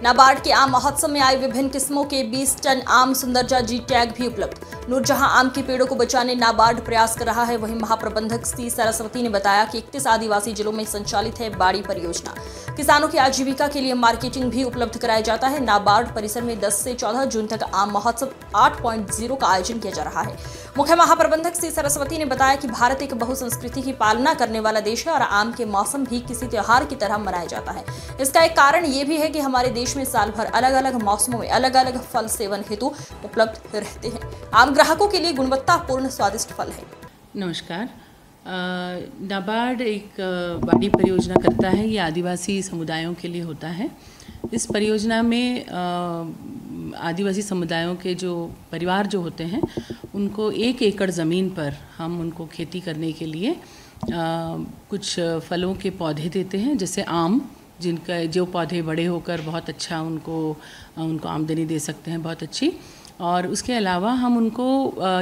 नाबार्ड के आम महोत्सव में आए विभिन्न किस्मों के 20 टन आम सुंदरजा जी टैग भी उपलब्ध। नूरजहां आम के पेड़ों को बचाने नाबार्ड प्रयास कर रहा है। वहीं महाप्रबंधक सी सरस्वती ने बताया कि 31 आदिवासी जिलों में संचालित है बाड़ी परियोजना। किसानों की आजीविका के लिए मार्केटिंग भी उपलब्ध कराया जाता है। नाबार्ड परिसर में 10 से 14 जून तक आम महोत्सव 8.0 का आयोजन किया जा रहा है। मुख्य महाप्रबंधक सी सरस्वती ने बताया कि भारत एक बहुसंस्कृति की पालना करने वाला देश है और आम के मौसम भी किसी त्योहार की तरह मनाया जाता है। इसका एक कारण ये भी है कि हमारे देश में साल भर अलग अलग मौसमों में अलग अलग फल सेवन हेतु उपलब्ध रहते हैं। आम ग्राहकों के लिए गुणवत्तापूर्ण स्वादिष्ट फल है। नमस्कार। नाबार्ड एक बाड़ी परियोजना करता है। ये आदिवासी समुदायों के लिए होता है। इस परियोजना में आदिवासी समुदायों के जो परिवार जो होते हैं उनको 1 एकड़ ज़मीन पर हम उनको खेती करने के लिए कुछ फलों के पौधे देते हैं, जैसे आम, जिनका जो पौधे बड़े होकर बहुत अच्छा उनको आमदनी दे सकते हैं, बहुत अच्छी। और उसके अलावा हम उनको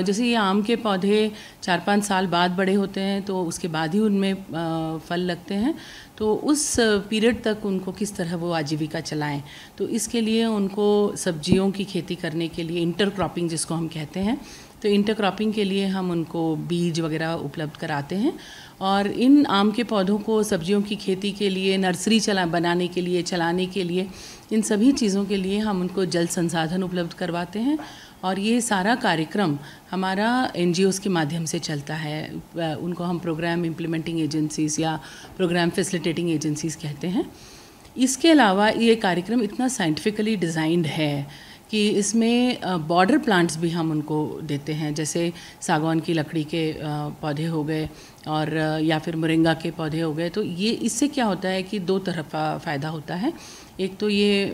जैसे ये आम के पौधे 4-5 साल बाद बड़े होते हैं तो उसके बाद ही उनमें फल लगते हैं, तो उस पीरियड तक उनको किस तरह वो आजीविका चलाएं, तो इसके लिए उनको सब्जियों की खेती करने के लिए इंटरक्रॉपिंग जिसको हम कहते हैं, तो इंटरक्रॉपिंग के लिए हम उनको बीज वगैरह उपलब्ध कराते हैं। और इन आम के पौधों को सब्जियों की खेती के लिए, नर्सरी बनाने के लिए, चलाने के लिए, इन सभी चीज़ों के लिए हम उनको जल संसाधन उपलब्ध करवाते हैं। और ये सारा कार्यक्रम हमारा NGOs के माध्यम से चलता है। उनको हम प्रोग्राम इम्प्लीमेंटिंग एजेंसीज़ या प्रोग्राम फैसिलिटेटिंग एजेंसीज़ कहते हैं। इसके अलावा ये कार्यक्रम इतना साइंटिफिकली डिज़ाइंड है कि इसमें बॉर्डर प्लांट्स भी हम उनको देते हैं, जैसे सागवान की लकड़ी के पौधे हो गए और या फिर मोरिंगा के पौधे हो गए। तो ये इससे क्या होता है कि 2 तरफा फ़ायदा होता है। एक तो ये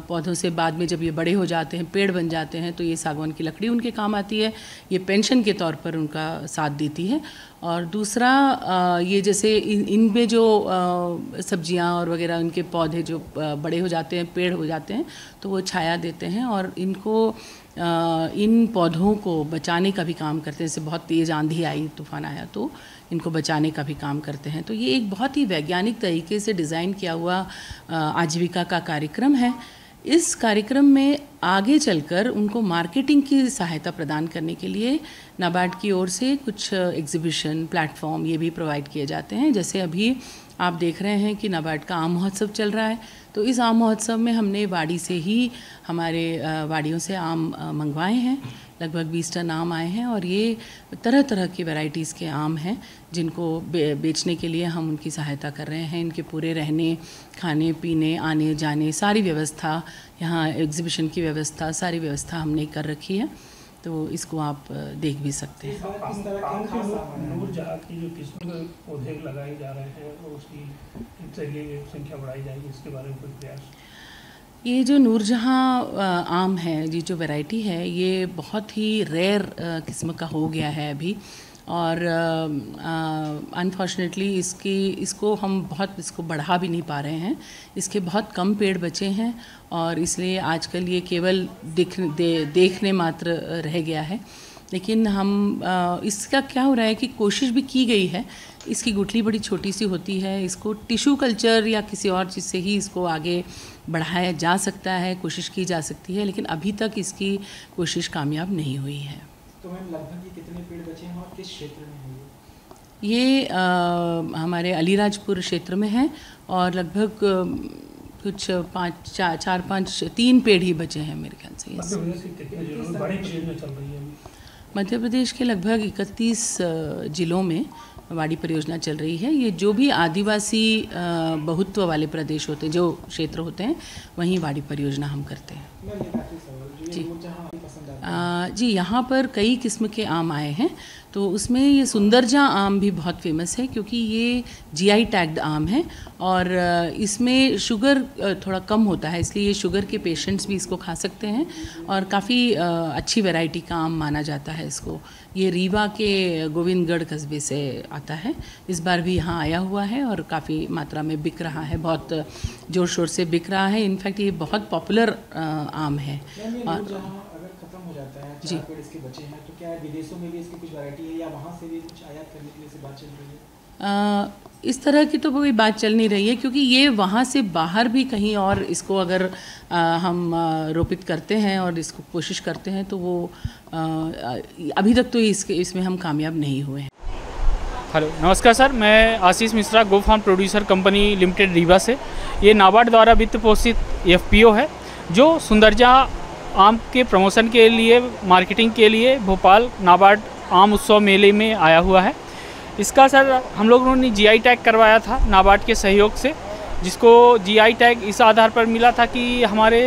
पौधों से बाद में जब ये बड़े हो जाते हैं, पेड़ बन जाते हैं, तो ये सागवान की लकड़ी उनके काम आती है, ये पेंशन के तौर पर उनका साथ देती है। और दूसरा ये जैसे इनमें जो सब्जियां और वगैरह उनके पौधे जो बड़े हो जाते हैं, पेड़ हो जाते हैं, तो वो छाया देते हैं और इनको इन पौधों को बचाने का भी काम करते हैं। जैसे बहुत तेज़ आंधी आई, तूफान आया, तो इनको बचाने का भी काम करते हैं। तो ये एक बहुत ही वैज्ञानिक तरीके से डिज़ाइन किया हुआ आजीविका का कार्यक्रम है। इस कार्यक्रम में आगे चलकर उनको मार्केटिंग की सहायता प्रदान करने के लिए नाबार्ड की ओर से कुछ एग्जीबिशन प्लेटफॉर्म ये भी प्रोवाइड किए जाते हैं। जैसे अभी आप देख रहे हैं कि नाबार्ड का आम महोत्सव चल रहा है, तो इस आम महोत्सव में हमने वाड़ी से ही हमारे वाड़ियों से आम मंगवाए हैं। लगभग 20 टन आम आए हैं और ये तरह तरह की वैरायटीज़ के आम हैं जिनको बेचने के लिए हम उनकी सहायता कर रहे हैं। इनके पूरे रहने, खाने पीने, आने जाने, सारी व्यवस्था, यहाँ एग्जीबिशन की व्यवस्था, सारी व्यवस्था हमने कर रखी है, तो इसको आप देख भी सकते हैं। नूरजहां की जो किस्म के पौधे लगाए जा रहे हैं और उसकी संख्या बढ़ाई जाएगी, इसके बारे में कोई प्रयास? ये जो नूरजहां आम है, ये जो वैरायटी है, ये बहुत ही रेयर किस्म का हो गया है अभी। और अनफॉर्चुनेटली इसको हम इसको बढ़ा भी नहीं पा रहे हैं। इसके बहुत कम पेड़ बचे हैं और इसलिए आजकल ये केवल देखने मात्र रह गया है। लेकिन हम इसका क्या हो रहा है कि कोशिश भी की गई है। इसकी गुठली बड़ी छोटी सी होती है, इसको टिश्यू कल्चर या किसी और चीज़ से ही इसको आगे बढ़ाया जा सकता है, कोशिश की जा सकती है, लेकिन अभी तक इसकी कोशिश कामयाब नहीं हुई है। तो मैम लगभग ये कितने पेड़ बचे हैं और किस क्षेत्र में है ये? हमारे अलीराजपुर क्षेत्र में है और लगभग कुछ 3 पेड़ ही बचे हैं मेरे ख्याल से। मध्य प्रदेश के लगभग 31 जिलों में बाड़ी परियोजना चल रही है। ये जो भी आदिवासी बहुत्व वाले प्रदेश होते हैं, जो क्षेत्र होते हैं, वहीं बाड़ी परियोजना हम करते हैं। जी, यहाँ पर कई किस्म के आम आए हैं, तो उसमें ये सुंदरजा आम भी बहुत फेमस है क्योंकि ये GI टैग्ड आम है और इसमें शुगर थोड़ा कम होता है, इसलिए ये शुगर के पेशेंट्स भी इसको खा सकते हैं और काफ़ी अच्छी वैरायटी का आम माना जाता है इसको। ये रीवा के गोविंदगढ़ कस्बे से आता है। इस बार भी यहाँ आया हुआ है और काफ़ी मात्रा में बिक रहा है, बहुत ज़ोर शोर से बिक रहा है। इनफैक्ट ये बहुत पॉपुलर आम है। जी, इसके बचे हैं तो क्या विदेशों में भी इसकी कुछ वैरायटी है या वहाँ से भी कुछ आयात करने के लिए से बात चल रही है? इस तरह की तो कोई बात चल नहीं रही है, क्योंकि ये वहाँ से बाहर भी कहीं और इसको अगर हम रोपित करते हैं और इसको कोशिश करते हैं तो वो अभी तक तो इसमें हम कामयाब नहीं हुए हैं। हेलो, नमस्कार सर, मैं Ashish Mishra, go farm producer company limited Rewa से। ये नाबार्ड द्वारा वित्त पोषित FPO है जो सुंदरजा आम के प्रमोशन के लिए, मार्केटिंग के लिए भोपाल नाबार्ड आम उत्सव मेले में आया हुआ है। इसका सर हम लोगों ने GI टैग करवाया था नाबार्ड के सहयोग से, जिसको GI टैग इस आधार पर मिला था कि हमारे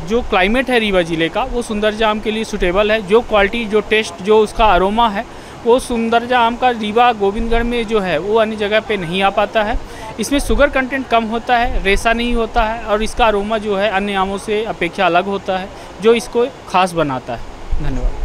जो क्लाइमेट है रीवा ज़िले का वो सुंदरजा आम के लिए सूटेबल है। जो क्वालिटी, जो टेस्ट, जो उसका अरोमा है वो सुंदरजा आम का रीवा गोविंदगढ़ में जो है वो अन्य जगह पे नहीं आ पाता है। इसमें शुगर कंटेंट कम होता है, रेशा नहीं होता है और इसका अरोमा जो है अन्य आमों से अपेक्षा अलग होता है, जो इसको खास बनाता है। धन्यवाद।